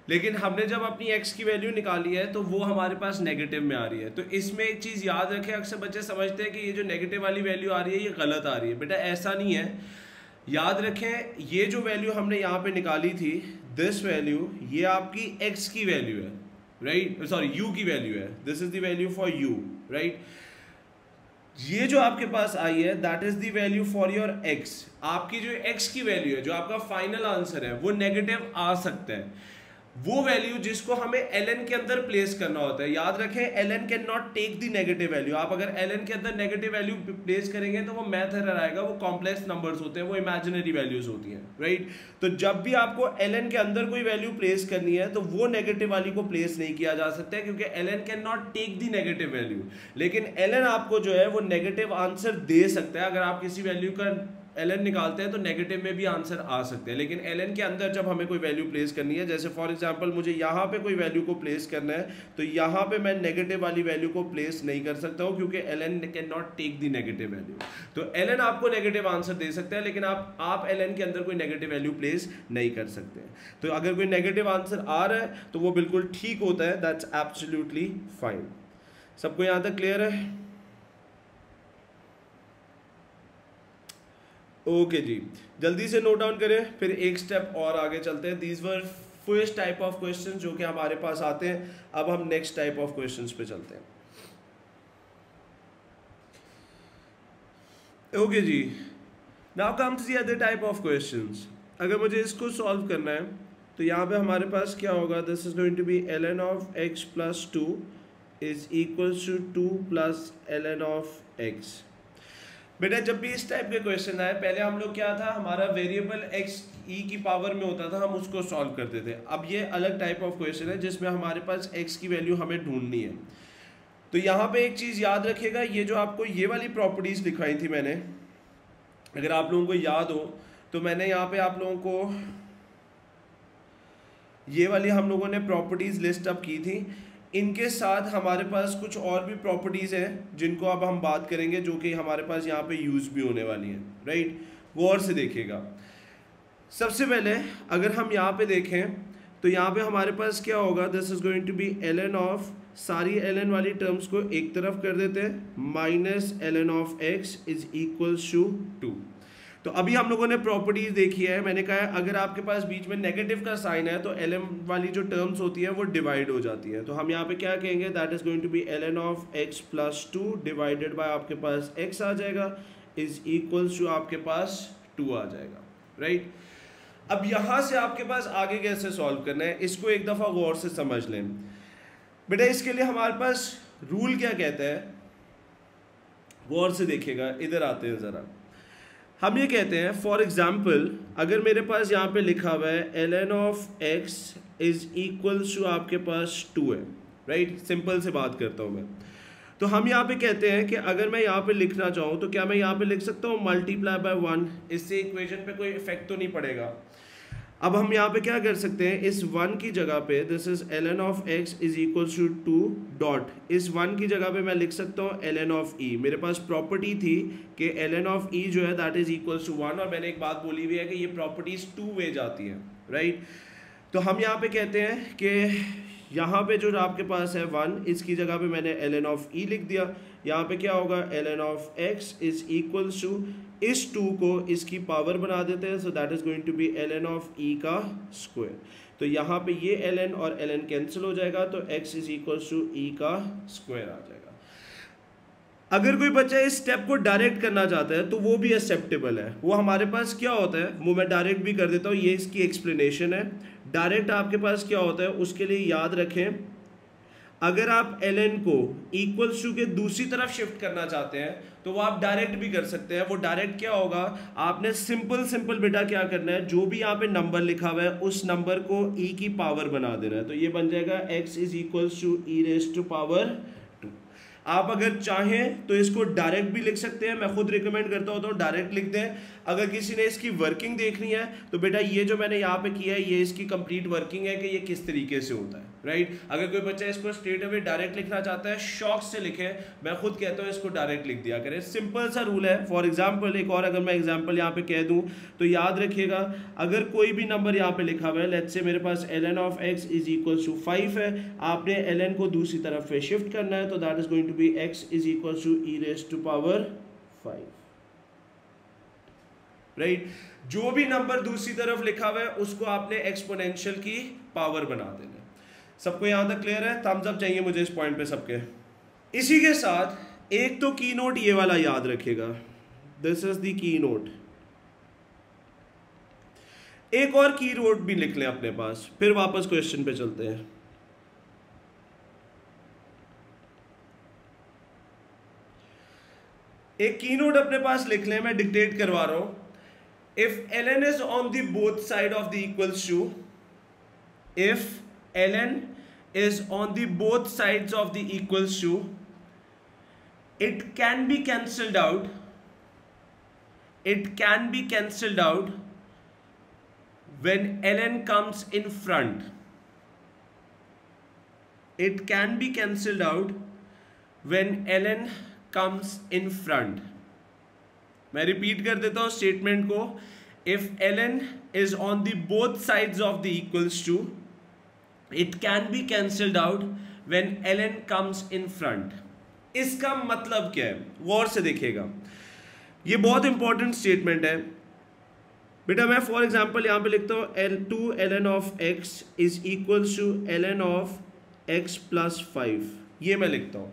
लेकिन हमने जब अपनी x की वैल्यू निकाली है तो वो हमारे पास नेगेटिव में आ रही है. तो इसमें एक चीज़ याद रखें, अक्सर बच्चे समझते हैं कि ये जो नेगेटिव वाली वैल्यू आ रही है ये गलत आ रही है. बेटा ऐसा नहीं है, याद रखें ये जो वैल्यू हमने यहाँ पे निकाली थी, दिस वैल्यू, ये आपकी x की वैल्यू है, राइट, सॉरी u की वैल्यू है, this is the value for u, right. ये जो आपके पास आई है that is the value for your x. आपकी जो x की वैल्यू है, जो आपका फाइनल आंसर है, वो नेगेटिव आ सकता है. वो वैल्यू जिसको हमें ln के अंदर प्लेस करना होता है. याद रखें, ln can not take the negative value. आप अगर ln के अंदर नेगेटिव वैल्यू प्लेस करेंगे तो वो मैथ एरर आएगा, वो कॉम्प्लेक्स नंबर्स होते हैं, वो इमेजिनरी वैल्यूज होती हैं, राइट. तो जब भी आपको ln के अंदर कोई वैल्यू प्लेस करनी है तो वो नेगेटिव वाली को प्लेस नहीं किया जा सकता है, क्योंकि ln can not take the negative value. लेकिन ln आपको जो है वो नेगेटिव आंसर दे सकता है. अगर आप किसी वैल्यू का ln निकालते हैं तो नेगेटिव में भी आंसर आ सकते हैं. लेकिन ln के अंदर जब हमें कोई वैल्यू प्लेस करनी है, जैसे फॉर एग्जांपल मुझे यहाँ पे कोई वैल्यू को प्लेस करना है, तो यहाँ पे मैं नेगेटिव वाली वैल्यू को प्लेस नहीं कर सकता हूँ, क्योंकि ln can not take the negative value. तो ln आपको नेगेटिव आंसर दे सकता है, लेकिन आप ln के अंदर कोई नेगेटिव वैल्यू प्लेस नहीं कर सकते. तो अगर कोई नेगेटिव आंसर आ रहा है तो वो बिल्कुल ठीक होता है, दैट्स एब्सोल्युटली फाइन. सबको यहाँ तक क्लियर है? ओके जी, जल्दी से नोट डाउन करें, फिर एक स्टेप और आगे चलते हैं। These were first type of question जो कि हमारे पास आते हैं। अब हम नेक्स्ट टाइप ऑफ क्वेश्चंस पे चलते हैं। ओके जी, now comes the other type of questions. अगर मुझे इसको सॉल्व करना है तो यहाँ पे हमारे पास क्या होगा, this is going to be ln of x plus 2 is equals to 2 plus ln of x। बेटा जब भी इस टाइप के क्वेश्चन आए, पहले हम लोग क्या था, हमारा वेरिएबल x e की पावर में होता था, हम उसको सॉल्व करते थे। अब ये अलग टाइप ऑफ क्वेश्चन है जिसमें हमारे पास x की वैल्यू हमें ढूंढनी है। तो यहाँ पे एक चीज़ याद रखिएगा, ये जो आपको ये वाली प्रॉपर्टीज़ लिखवाई थी मैंने, अगर आप लोगों को याद हो तो मैंने यहाँ पे आप लोगों को ये वाली हम लोगों ने प्रॉपर्टीज़ लिस्ट अप की थी। इनके साथ हमारे पास कुछ और भी प्रॉपर्टीज़ हैं जिनको अब हम बात करेंगे, जो कि हमारे पास यहाँ पे यूज़ भी होने वाली हैं, राइट। गौर से देखिएगा। सबसे पहले अगर हम यहाँ पे देखें तो यहाँ पे हमारे पास क्या होगा, this is going to be ln of, सारी ln वाली टर्म्स को एक तरफ कर देते हैं, minus ln of x is equals to 2। तो अभी हम लोगों ने प्रॉपर्टीज देखी है। मैंने कहा है अगर आपके पास बीच में नेगेटिव का साइन है तो ln वाली जो टर्म्स होती है वो डिवाइड हो जाती है। तो हम यहाँ पे क्या कहेंगे, that is going to be ln of x plus 2 divided by आपके पास x आ जाएगा, इज इक्वल्स टू आपके पास 2 आ जाएगा, राइट। अब यहाँ से आपके पास आगे कैसे सॉल्व करना है, इसको एक दफ़ा गौर से समझ लें बेटा। इसके लिए हमारे पास रूल क्या कहता है, गौर से देखिएगा। इधर आते हैं ज़रा। हम ये कहते हैं फॉर एग्जाम्पल, अगर मेरे पास यहाँ पे लिखा हुआ है ln of x is equals to आपके पास 2 है, राइट। सिंपल से बात करता हूँ मैं। तो हम यहाँ पे कहते हैं कि अगर मैं यहाँ पे लिखना चाहूँ तो क्या मैं यहाँ पे लिख सकता हूँ मल्टीप्लाई बाय 1, इससे इक्वेशन पे कोई इफेक्ट तो नहीं पड़ेगा। अब हम यहाँ पे क्या कर सकते हैं, इस 1 की जगह पे this is ln of x is equals to 2 dot, इस 1 की जगह पे मैं लिख सकता हूँ ln ऑफ e। मेरे पास प्रॉपर्टी थी कि ln ऑफ e जो है दैट इज इक्वल्स टू 1, और मैंने एक बात बोली हुई है कि ये प्रॉपर्टीज 2 वे जाती हैं, राइट। तो हम यहाँ पे कहते हैं कि यहाँ पे जो आपके पास है 1, इसकी जगह पे मैंने ln ऑफ e लिख दिया। यहाँ पे क्या होगा, ln of x is equals to, इस 2 को इसकी पावर बना देते हैं, so that is going to be ln of e का स्क्वायर। तो यहाँ पे ये ln और ln कैंसिल हो जाएगा, तो x is equals to e का स्क्वायर आ जाएगा। अगर कोई बच्चा इस स्टेप को डायरेक्ट करना चाहता है तो वो भी एक्सेप्टेबल है। वो हमारे पास क्या होता है, वो मैं डायरेक्ट भी कर देता हूँ, ये इसकी एक्सप्लेनेशन है। डायरेक्ट आपके पास क्या होता है, उसके लिए याद रखें, अगर आप ln को इक्वल्स टू के दूसरी तरफ शिफ्ट करना चाहते हैं तो वो आप डायरेक्ट भी कर सकते हैं। वो डायरेक्ट क्या होगा, आपने सिंपल बेटा क्या करना है, जो भी यहाँ पे नंबर लिखा हुआ है उस नंबर को e की पावर बना देना है। तो ये बन जाएगा x is equals to e raise to power 2। आप अगर चाहें तो इसको डायरेक्ट भी लिख सकते हैं, मैं खुद रिकमेंड करता हूँ तो डायरेक्ट लिख दें। अगर किसी ने इसकी वर्किंग देखनी है तो बेटा ये जो मैंने यहाँ पे किया है ये इसकी कंप्लीट वर्किंग है कि ये किस तरीके से होता है, राइट। अगर कोई बच्चा इसको स्ट्रेट अवे डायरेक्ट लिखना चाहता है, शौक से लिखे, मैं खुद कहता हूँ इसको डायरेक्ट लिख दिया करें। सिंपल सा रूल है। फॉर एग्जाम्पल एक और अगर मैं एग्जाम्पल यहाँ पे कह दूँ तो याद रखिएगा, अगर कोई भी नंबर यहाँ पे लिखा हुआ है, लेट्स से मेरे पास ln of x is equals to 5 है, आपने ln को दूसरी तरफ पे शिफ्ट करना है, तो that is going to be x is equals to e raise to power 5, right. जो भी नंबर दूसरी तरफ लिखा हुआ है उसको आपने एक्सपोनेंशियल की पावर बना देना। सबको यहां तक क्लियर है? थम्स अप चाहिए मुझे इस पॉइंट पे सबके। इसी के साथ एक तो की नोट ये वाला याद रखिएगा, this is the key note. एक और की नोट भी लिख लें अपने पास, फिर वापस क्वेश्चन पे चलते हैं। एक की नोट अपने पास लिख लें, मैं डिक्टेट करवा रहा हूं। If ln is on the both side of the equals to, if ln is on the both sides of the equals to, it can be cancelled out. It can be cancelled out when ln comes in front. It can be cancelled out when ln comes in front. मैं repeat कर देता हूं statement को, if ln is on the both sides of the equals to, it can be cancelled out when ln comes in front. इसका मतलब क्या है, गौर से देखिएगा। ये बहुत इंपॉर्टेंट स्टेटमेंट है बेटा। मैं फॉर एग्जांपल यहाँ पे लिखता हूँ L2 ln of x is equal to ln of x plus 5, ये मैं लिखता हूँ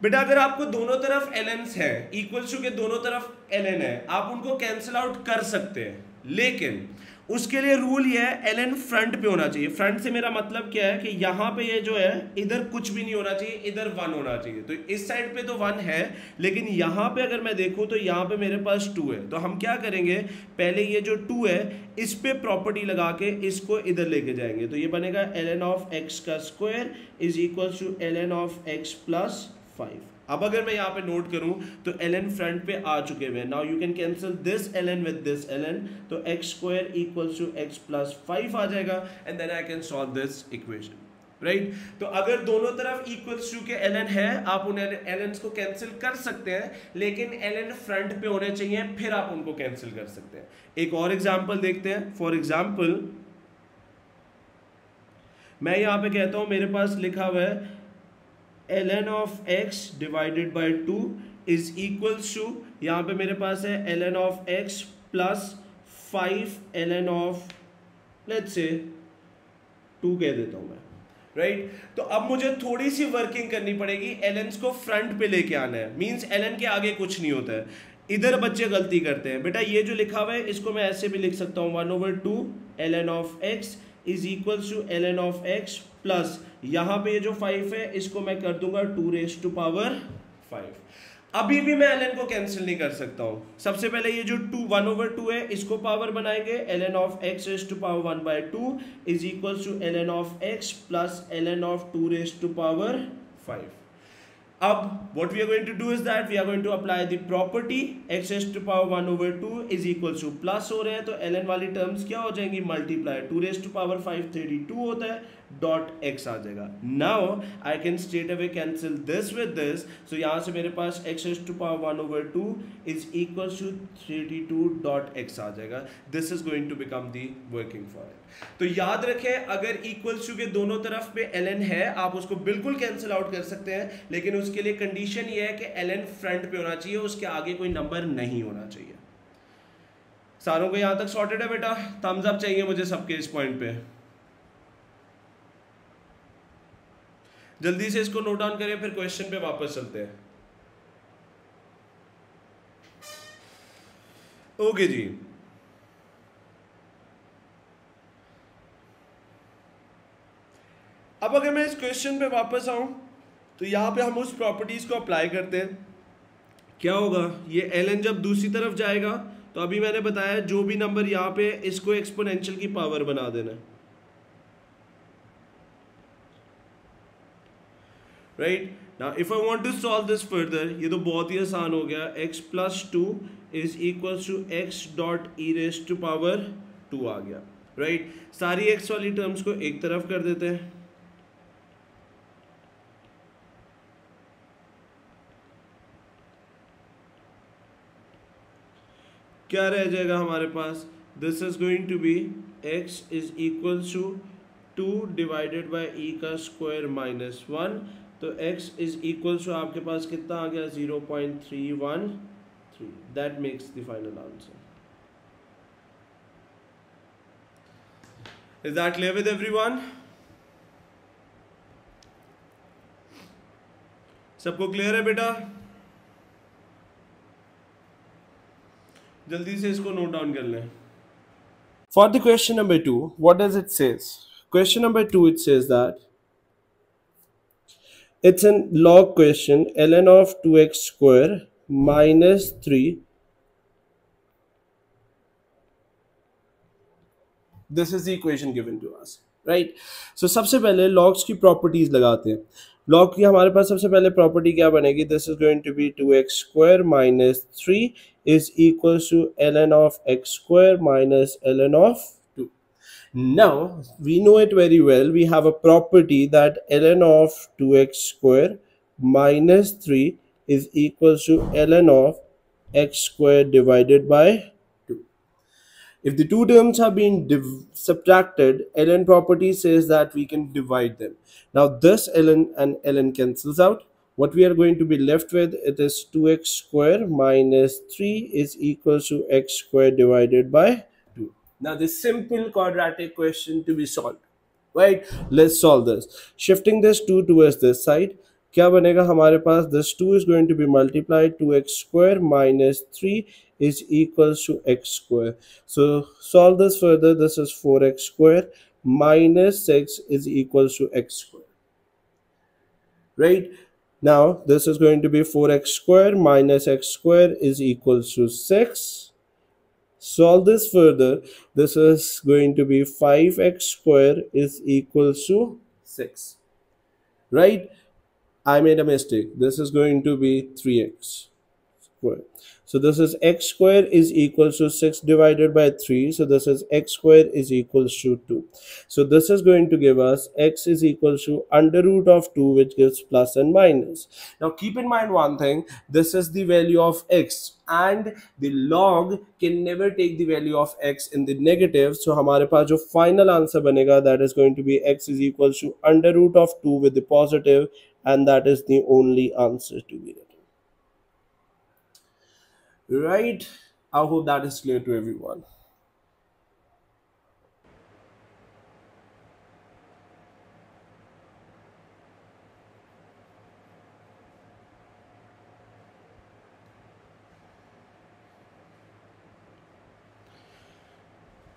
बेटा। अगर आपको दोनों तरफ ln's है, इक्वल टू के दोनों तरफ ln है, आप उनको कैंसिल आउट कर सकते हैं, लेकिन उसके लिए रूल ये है ln फ्रंट पे होना चाहिए। फ्रंट से मेरा मतलब क्या है कि यहाँ पे ये जो है इधर कुछ भी नहीं होना चाहिए, इधर 1 होना चाहिए। तो इस साइड पे तो 1 है, लेकिन यहाँ पे अगर मैं देखूँ तो यहाँ पे मेरे पास 2 है। तो हम क्या करेंगे, पहले ये जो 2 है इस पे प्रॉपर्टी लगा के इसको इधर लेके जाएंगे। तो ये बनेगा ln ऑफ x का square is equal to ln of x plus 5। अब अगर मैं यहाँ पे नोट करूं तो ln फ्रंट पे आ चुके हुए हैं। Now you can cancel this ln with this ln, तो x square equals to x plus 5 आ जाएगा and then I can solve this equation, right. तो अगर दोनों तरफ इक्वल्स टू के ln है, आप उन ln's को कैंसिल कर सकते हैं, लेकिन ln फ्रंट पे होने चाहिए, फिर आप उनको कैंसिल कर सकते हैं। एक और एग्जाम्पल देखते हैं। फॉर एग्जाम्पल मैं यहाँ पे कहता हूँ मेरे पास लिखा हुआ है ln of x divided by 2 is equals to, यहाँ पे मेरे पास है ln of x plus 5 ln of let's say 2 कह देता हूँ मैं, राइट। तो अब मुझे थोड़ी सी वर्किंग करनी पड़ेगी, ln's को फ्रंट पे लेके आना है। मींस ln के आगे कुछ नहीं होता है। इधर बच्चे गलती करते हैं बेटा, ये जो लिखा हुआ है इसको मैं ऐसे भी लिख सकता हूँ 1/2 ln of x is equal to ln of x plus यहाँ पे ये जो 5 है इसको मैं कर दूंगा 2⁵5। अभी भी मैं ln को कैंसिल नहीं कर सकता हूँ। सबसे पहले ये जो 1/2 है इसको पावर बनाएंगे, ln of x raise to power 1/2 is equal to ln of x plus ln of 2⁵5। अब what we are going to do is that we are going to apply the property x raised to power 1/2 is equal to plus हो रहे हैं तो ln वाली terms क्या हो जाएंगी, multiply. 2⁵5 32 होता है, डॉट x आ जाएगा। Now I can straight away cancel this with this, so यहाँ से मेरे पास x raised to power 1/2 is equal to 32 dot x आ जाएगा। This is going to become the working formula. तो याद रखें, अगर इक्वल टू के दोनों तरफ पे ln है, आप उसको बिल्कुल कैंसिल आउट कर सकते हैं, लेकिन उसके लिए कंडीशन ये है कि ln फ्रंट पे होना चाहिए, उसके आगे कोई नंबर नहीं होना चाहिए। सारों को यहां तक सॉर्टेड है बेटा? थम्स अप चाहिए मुझे सबके इस पॉइंट पे। जल्दी से इसको नोट डाउन करें, फिर क्वेश्चन पे वापस चलते हैं। ओके जी, अब अगर मैं इस क्वेश्चन पे वापस आऊं तो यहां पे हम उस प्रॉपर्टीज को अप्लाई करते हैं। क्या होगा, ये ln जब दूसरी तरफ जाएगा तो अभी मैंने बताया जो भी नंबर यहाँ पे इसको एक्सपोनेंशियल की पावर बना देना, right. Now if I want to solve this further, ये तो बहुत ही आसान हो गया। x plus 2 is equal to x dot e raise to power 2 आ गया, राइट। सारी x वाली टर्म्स को एक तरफ कर देते हैं। क्या रह जाएगा हमारे पास, this is going to be x is equal to 2 divided by e का स्क्वायर माइनस 1। तो x इज इक्वल टू आपके पास कितना आ गया, 0.313। That makes the final answer. Is that clear with everyone? सबको क्लियर है बेटा? जल्दी से इसको नोट डाउन कर लें। For the question number 2, what does it says? Question number 2, it says that it's a log question, ln of 2x square minus 3. This is the equation given to us, right? So सबसे पहले logs की properties लगाते हैं। log की हमारे पास सबसे पहले property क्या बनेगी, this is going to be 2x square minus 3 is equals to ln of x square minus ln of 2. Now we know it very well, we have a property that ln of 2x square minus 3 is equals to ln of x square divided by 2. If the two terms have been subtracted, ln property says that we can divide them. Now this ln and ln cancels out. what we are going to be left with, it is 2x square minus 3 is equals to x square divided by 2. Now this simple quadratic question to be solved, right? Let's solve this. Shifting this 2 towards this side, क्या बनेगा हमारे पास? This 2 is going to be multiplied, 2x square minus 3 is equals to x square. So solve this further. This is 4x square minus 6 is equals to x square, right? Now this is going to be 4x square minus x square is equals to 6. Solve this further. This is going to be 5x square is equals to 6, right? I made a mistake. This is going to be 3x square. So this is x square is equals to 6 divided by 3. So this is x square is equals to 2. So this is going to give us x is equals to under root of 2, which gives plus and minus. Now keep in mind one thing. This is the value of x, and the log can never take the value of x in the negative. So हमारे पास जो final answer बनेगा, that is going to be x is equals to under root of 2 with the positive, and that is the only answer to be written. Right? I hope that is clear to everyone.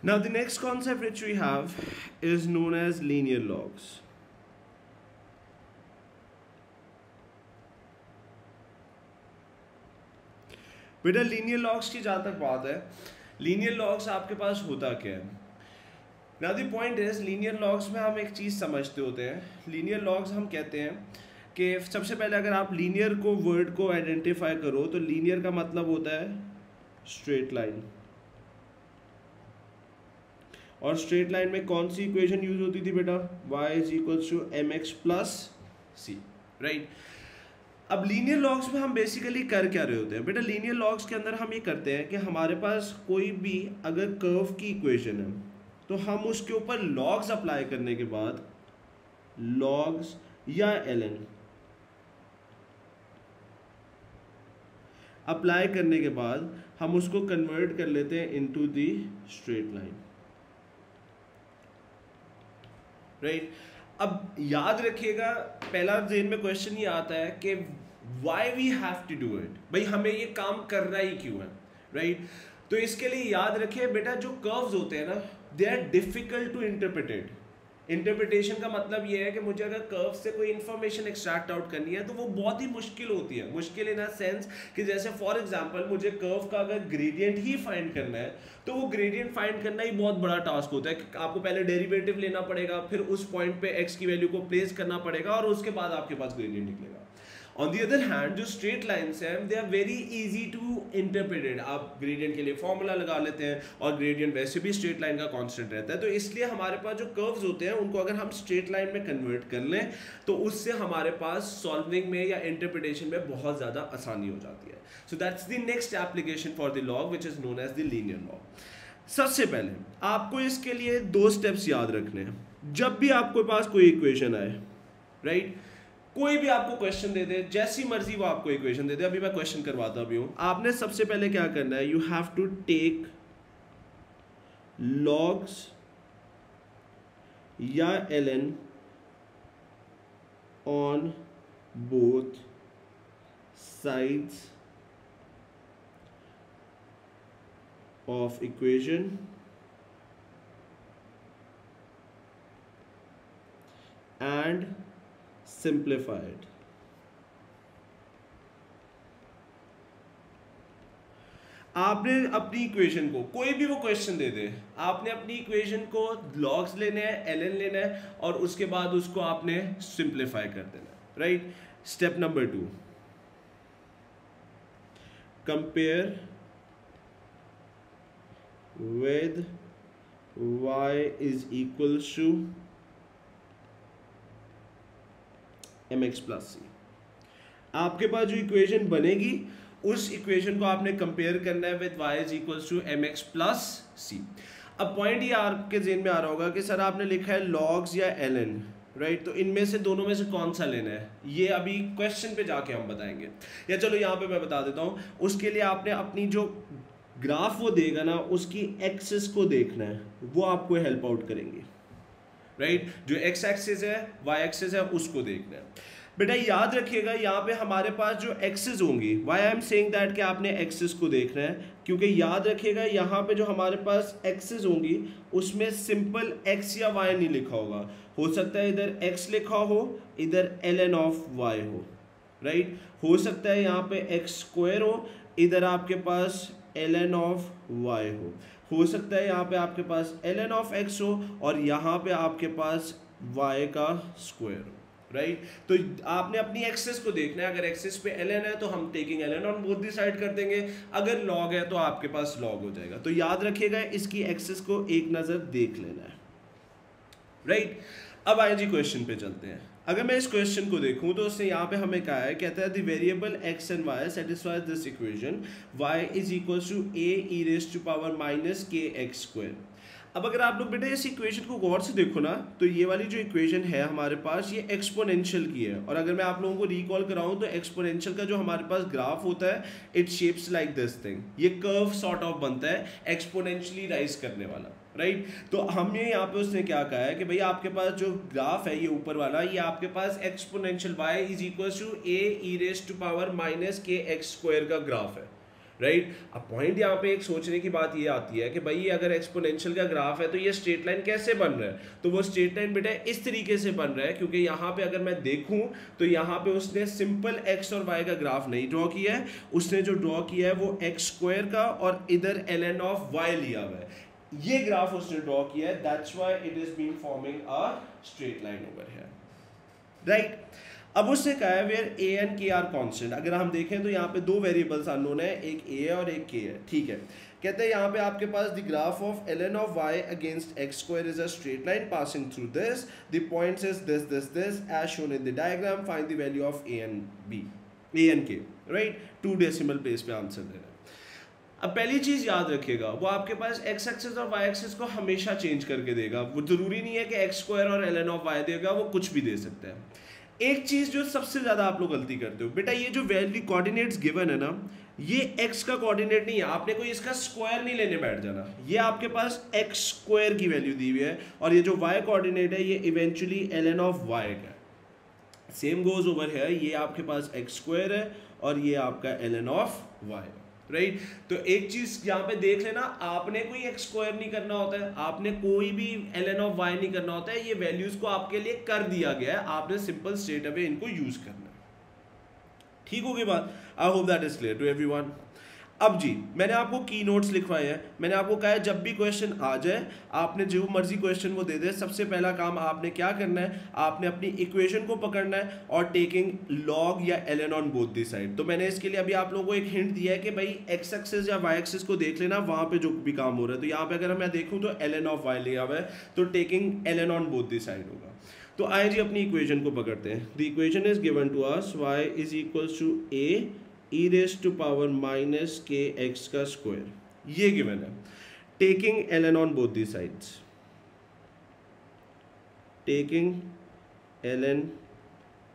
Now the next concept which we have is known as linear logs. बेटा linear logs की जहाँ तक बात है, linear logs आपके पास होता क्या है? Now the point is, linear logs में हम एक चीज़ समझते होते हैं. लीनियर लॉग्स हम कहते हैं कि सबसे पहले अगर आप लीनियर को वर्ड को आइडेंटिफाई करो तो लीनियर का मतलब होता है स्ट्रेट लाइन. और स्ट्रेट लाइन में कौन सी इक्वेशन यूज होती थी बेटा? y is equals to mx plus c, right? अब लीनियर लॉग्स में हम बेसिकली कर क्या रहे होते हैं बेटा? लीनियर लॉग्स के अंदर हम ये करते हैं कि हमारे पास कोई भी अगर कर्व की इक्वेशन है तो हम उसके ऊपर लॉग्स अप्लाई करने के बाद, लॉग्स या ln अप्लाई करने के बाद हम उसको कन्वर्ट कर लेते हैं into the straight line, right? अब याद रखिएगा, पहला जेन में क्वेश्चन ये आता है कि why we have to do it, भाई हमें ये काम करना ही क्यों है, राइट? तो इसके लिए याद रखिए बेटा, जो कर्व्स होते हैं ना, they are difficult to interpreted. Interpretation का मतलब ये है कि मुझे अगर कर्व से कोई इन्फॉर्मेशन एक्सट्रैक्ट आउट करनी है तो वो बहुत ही मुश्किल होती है. मुश्किल इन अ सेंस कि जैसे फॉर एग्जांपल मुझे कर्व का अगर ग्रेडियंट ही फाइंड करना है तो वो ग्रेडियंट फाइंड करना ही बहुत बड़ा टास्क होता है. आपको पहले डेरिवेटिव लेना पड़ेगा, फिर उस पॉइंट पे एक्स की वैल्यू को प्लेस करना पड़ेगा और उसके बाद आपके पास ग्रेडियंट निकलेगा. ऑन दी अदर हैंड जो स्ट्रेट लाइन्स हैं they are very easy to interpreted. आप ग्रेडियंट के लिए फॉर्मूला लगा लेते हैं और ग्रेडियंट वैसे भी स्ट्रेट लाइन का कांस्टेंट रहता है. तो इसलिए हमारे पास जो कर्व्स होते हैं उनको अगर हम स्ट्रेट लाइन में कन्वर्ट कर लें तो उससे हमारे पास सॉल्विंग में या इंटरप्रिटेशन में बहुत ज़्यादा आसानी हो जाती है. So that's the next application for the log which is known as the linear log. सबसे पहले आपको इसके लिए 2 स्टेप्स याद रखने हैं. जब भी आपके पास कोई इक्वेशन आए, राइट, कोई भी आपको क्वेश्चन दे दे, जैसी मर्जी वो आपको इक्वेशन दे दे, अभी मैं क्वेश्चन करवाता भी हूं, आपने सबसे पहले क्या करना है, you have to take logs या ln on both sides of equation and simplified. आपने अपनी इक्वेशन को, कोई भी वो क्वेश्चन दे दे, आपने अपनी इक्वेशन को लॉग्स लेने हैं, ln लेना है और उसके बाद उसको आपने सिंप्लीफाई कर देना है, right? Step number 2, compare with y is equals to mx plus c. आपके पास जो इक्वेशन बनेगी उस इक्वेशन को आपने कंपेयर करना है with y is equals to mx plus c. अब पॉइंट ये आपके जेन में आ रहा होगा कि सर आपने लिखा है लॉग्स या ln, राइट तो इनमें से दोनों में से कौन सा लेना है ये अभी क्वेश्चन पे जाके हम बताएंगे, या चलो यहाँ पे मैं बता देता हूँ। उसके लिए आपने अपनी जो ग्राफ वो देगा ना उसकी एक्सिस को देखना है, वो आपको हेल्प आउट करेंगे, राइट जो एक्स एक्सिस है वाई एक्सिस है उसको देखना है। बेटा याद रखिएगा यहाँ पे हमारे पास जो एक्सिस होंगी, why I am saying that कि आपने एक्सिस को देखना है, क्योंकि याद रखिएगा यहाँ पे जो हमारे पास एक्सिस होंगी उसमें सिंपल एक्स या वाई नहीं लिखा होगा, हो सकता है इधर एक्स लिखा हो इधर ln ऑफ वाई हो, राइट हो सकता है यहाँ पे एक्स स्क्वायर हो इधर आपके पास ln ऑफ वाई हो सकता है यहाँ पे आपके पास ln ऑफ एक्स हो और यहाँ पे आपके पास y का स्क्वायर हो, राइट तो आपने अपनी एक्सिस को देखना है। अगर एक्सिस पे ln है तो हम taking ln on both the side कर देंगे, अगर log है तो आपके पास log हो जाएगा। तो याद रखिएगा इसकी एक्सिस को एक नज़र देख लेना है, राइट अब आए जी क्वेश्चन पे चलते हैं। अगर मैं इस क्वेश्चन को देखूं तो उसने यहाँ पे हमें कहा है, कहता है the variable x and y satisfies this equation y is equal to a e raise to power minus k x square. अब अगर आप लोग बेटा इस इक्वेशन को गौर से देखो ना तो ये वाली जो इक्वेशन है हमारे पास ये एक्सपोनेंशियल की है, और अगर मैं आप लोगों को रिकॉल कराऊं तो एक्सपोनेंशियल का जो हमारे पास ग्राफ होता है it shapes like this thing, ये कर्व सॉर्ट ऑफ बनता है एक्सपोनेंशियली राइज करने वाला, राइट तो हमने यहाँ पे उसने क्या कहा है कि भाई आपके पास जो ग्राफ है ये ऊपर वाला ये आपके पास exponential y is equal to a e raise to power minus k x square का ग्राफ है, राइट अब पॉइंट यहाँ पे एक सोचने की बात ये आती है कि भाई ये अगर एक्सपोनेंशियल का ग्राफ है तो ये स्ट्रेट लाइन कैसे बन रहा है, तो वो स्ट्रेट लाइन बेटा इस तरीके से बन रहा है क्योंकि यहाँ पे अगर मैं देखूं तो यहाँ पे उसने सिंपल x और y का ग्राफ नहीं ड्रॉ किया है, उसने जो ड्रॉ किया है वो एक्स स्क्वायर का और इधर ln ऑफ y लिया हुआ है, ये ग्राफ उसने ड्रॉ किया है, that's why it is been forming a straight line over here, right अब उससे कहा है where a and k are constant. अगर हम देखें तो यहाँ पे दो वेरिएबल्स अननोन है, एक a है और एक k है, ठीक है। कहते हैं यहाँ पे आपके पास the graph of ln of y against x square is a straight line passing through this, the points is this as shown in the diagram, find the value of a and k, right 2 decimal place पे answer देना है। अब पहली चीज याद रखिएगा वो आपके पास x एक्सिस और y एक्सिस को हमेशा चेंज करके देगा, वो जरूरी नहीं है कि x स्क्वायर और ln ऑफ y देगा, वो कुछ भी दे सकता है। एक चीज जो सबसे ज्यादा आप लोग गलती करते हो बेटा, ये जो वैल्यू कोऑर्डिनेट्स गिवन है ना ये x का कोऑर्डिनेट नहीं है, आपने कोई इसका स्क्वायर नहीं लेने बैठ जाना, ये आपके पास x स्क्वायर की वैल्यू दी हुई है और ये जो y कोऑर्डिनेट है ये इवेंचुअली ln ऑफ y का है। सेम गोज ओवर है, ये आपके पास x स्क्वायर है और ये आपका ln ऑफ y, राइट तो एक चीज यहाँ पे देख लेना, आपने कोई एक्स स्क्वायर नहीं करना होता है, आपने कोई भी ln ऑफ y नहीं करना होता है, ये वैल्यूज को आपके लिए कर दिया गया है, आपने सिंपल स्ट्रेट अवे इनको यूज करना है। ठीक होगी बात, I hope that is clear to everyone. अब जी मैंने आपको की नोट्स लिखवाए हैं, मैंने आपको कहा है जब भी क्वेश्चन आ जाए आपने जो मर्जी क्वेश्चन वो दे दे, सबसे पहला काम आपने क्या करना है, आपने अपनी इक्वेशन को पकड़ना है और टेकिंग लॉग या ln on both the side. तो मैंने इसके लिए अभी आप लोगों को एक हिंट दिया है कि भाई एक्स एक्सिस या वाई एक्सिस को देख लेना, वहां पे जो भी काम हो रहा है। तो यहाँ पे अगर मैं देखूँ तो ln ऑफ y लिया हुआ है तो taking ln on both the side होगा। तो आए जी अपनी इक्वेशन को पकड़ते हैं। The equation is given to us y is equal to a e raise to power minus k x का स्क्वायर, ये गिवन है। Taking ln on both the sides, taking ln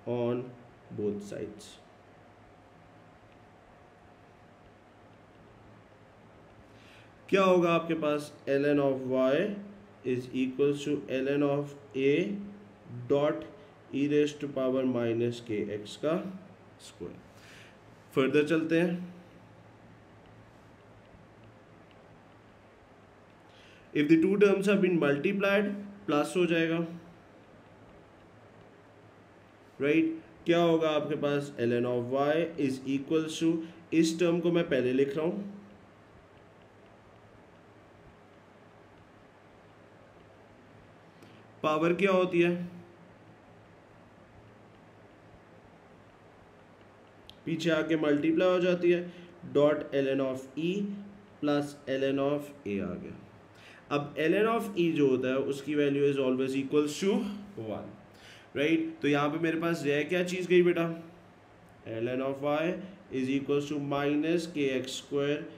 on both sides, क्या होगा आपके पास ln of y is equal to ln of a dot e raise to power minus k x का square. Further चलते हैं, if the two terms have been multiplied plus हो जाएगा, right क्या होगा आपके पास ln of y is equal to, इस टर्म को मैं पहले लिख रहा हूं, पावर क्या होती है पीछे आके मल्टीप्लाई हो जाती है, dot ln of e plus ln of a आ गया। अब ln ऑफ e जो होता है उसकी value is always equal to 1, right तो यहाँ पे मेरे पास रह क्या चीज गई बेटा, ln of y is equal to minus k x square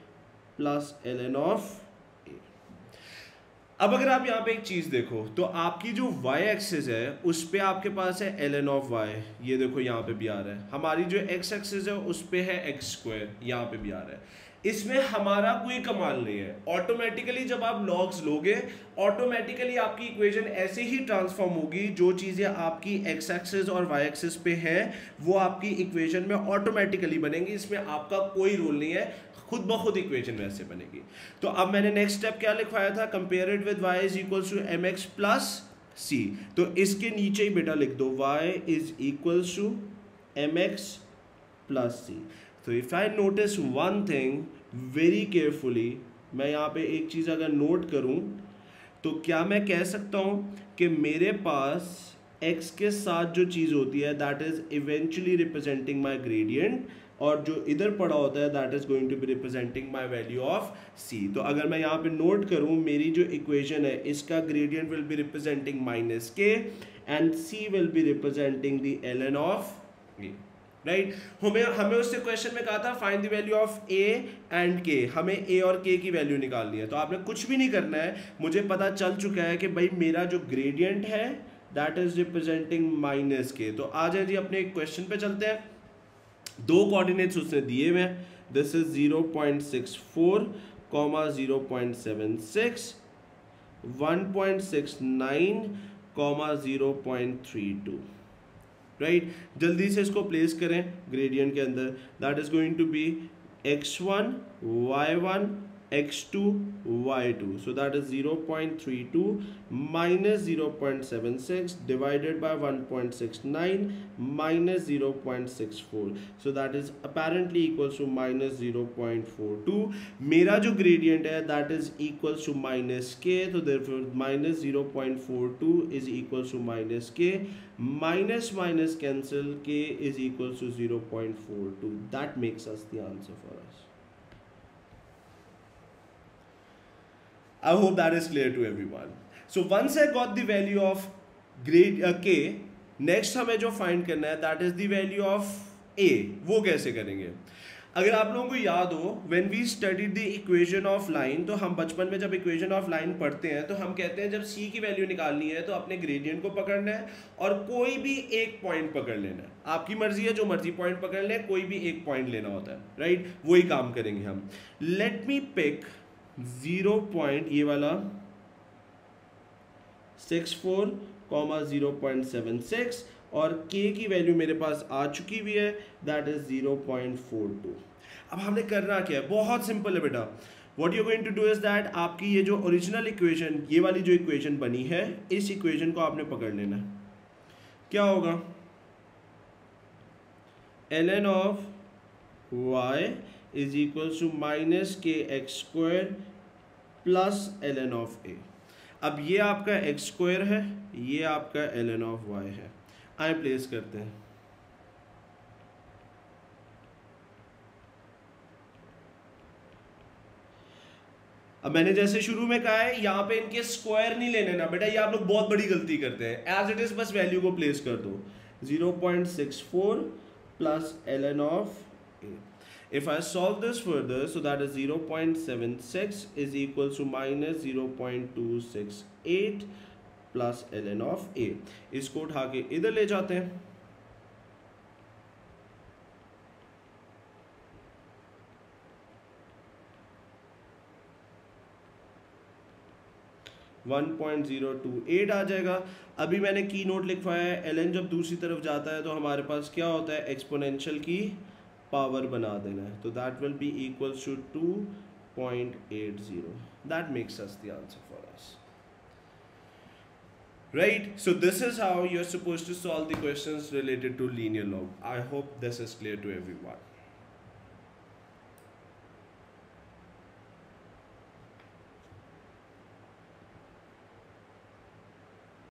plus ln of a। अब अगर आप यहाँ पे एक चीज देखो तो आपकी जो y एक्सिस है उस पे आपके पास है ln ऑफ y, ये देखो यहाँ पे भी आ रहा है। हमारी जो x एक्सिस है उस पे है x स्क्वायर, यहाँ पे भी आ रहा है। इसमें हमारा कोई कमाल नहीं है। ऑटोमेटिकली जब आप लॉग्स लोगे ऑटोमेटिकली आपकी इक्वेशन ऐसे ही ट्रांसफॉर्म होगी, जो चीजें आपकी x एक्सिस और y एक्सिस पे है वो आपकी इक्वेशन में ऑटोमेटिकली बनेंगी। इसमें आपका कोई रोल नहीं है, खुद ब खुद इक्वेशन वैसे बनेगी। तो अब मैंने नेक्स्ट स्टेप क्या लिखवाया था, compare it with y is equals to mx plus c। तो इसके नीचे ही बेटा लिख दो y is equals to mx plus c। तो if I notice one thing very carefully, मैं यहाँ पे एक चीज़ अगर नोट करूँ तो क्या मैं कह सकता हूँ कि मेरे पास x के साथ जो चीज़ होती है that is eventually representing my gradient, और जो इधर पड़ा होता है that is going to be representing my value of c। तो अगर मैं यहाँ पे नोट करूँ मेरी जो इक्वेशन है इसका gradient will be representing minus k and c will be representing the ln of a, right. हमें उससे क्वेश्चन में कहा था find the value of a and k, हमें a और k की वैल्यू निकालनी है। तो आपने कुछ भी नहीं करना है, मुझे पता चल चुका है कि भाई मेरा जो ग्रेडियंट है that is representing minus k। तो आ जाए जी अपने एक क्वेश्चन पे चलते हैं। दो कोऑर्डिनेट्स उसने दिए हुए हैं, this is 0.64 comma 0.76, 1.69 comma 0.32, right. जल्दी से इसको प्लेस करें ग्रेडियंट के अंदर, that is going to be x1 y1 x2 y2, so that is 0.32 minus 0.76 divided by 1.69 minus 0.64, so that is apparently equals to minus 0.42। मेरा जो gradient है that is equals to minus k, so therefore minus 0.42 is equals to minus k, minus minus cancel, k is equals to 0.42, that makes us the answer for us। I hope that is clear to everyone. So once I got the value of grade k, next हमें जो find करना है that is the value of a। वो कैसे करेंगे? अगर आप लोगों को याद हो when we studied the equation of line, तो हम बचपन में जब equation of line पढ़ते हैं तो हम कहते हैं जब c की वैल्यू निकालनी है तो अपने gradient को पकड़ना है और कोई भी एक पॉइंट पकड़ लेना है। आपकी मर्जी है, जो मर्जी पॉइंट पकड़ लें, कोई भी एक पॉइंट लेना होता है, राइट। वही काम करेंगे हम। लेट मी पिक 0 पॉइंट ये वाला 64 कॉमा 0.76 और k की वैल्यू मेरे पास आ चुकी हुई है दैट इज 0.42। अब हमने करना क्या है, बहुत सिंपल है बेटा। What you going to do is that आपकी ये जो ओरिजिनल इक्वेशन, ये वाली जो इक्वेशन बनी है, इस इक्वेशन को आपने पकड़ लेना है। क्या होगा, ln of y is equals to minus k x square plus ln of a। अब ये आपका एक्स स्क्वायर है, ये आपका ln ऑफ y है। आए प्लेस करते हैं। अब मैंने जैसे शुरू में कहा है यहाँ पे इनके स्क्वायर नहीं लेने ना बेटा, ये आप लोग बहुत बड़ी गलती करते हैं। एज इट इज बस वैल्यू को प्लेस कर दो, 0.64 plus ln of a। If I solve this further, so that is 0.76 is equal to minus 0.268 plus ln of a। इसको उठा के इधर ले जाते हैं। (1.028) आ जाएगा। अभी मैंने की नोट लिखवाया है, ln जब दूसरी तरफ जाता है तो हमारे पास क्या होता है, एक्सपोनेंशियल की पावर बना देना है। तो that will be equals to 2.80। That makes us the answer for us, right. So this is how you are supposed to solve the questions related to linear log. I hope this is clear to everyone.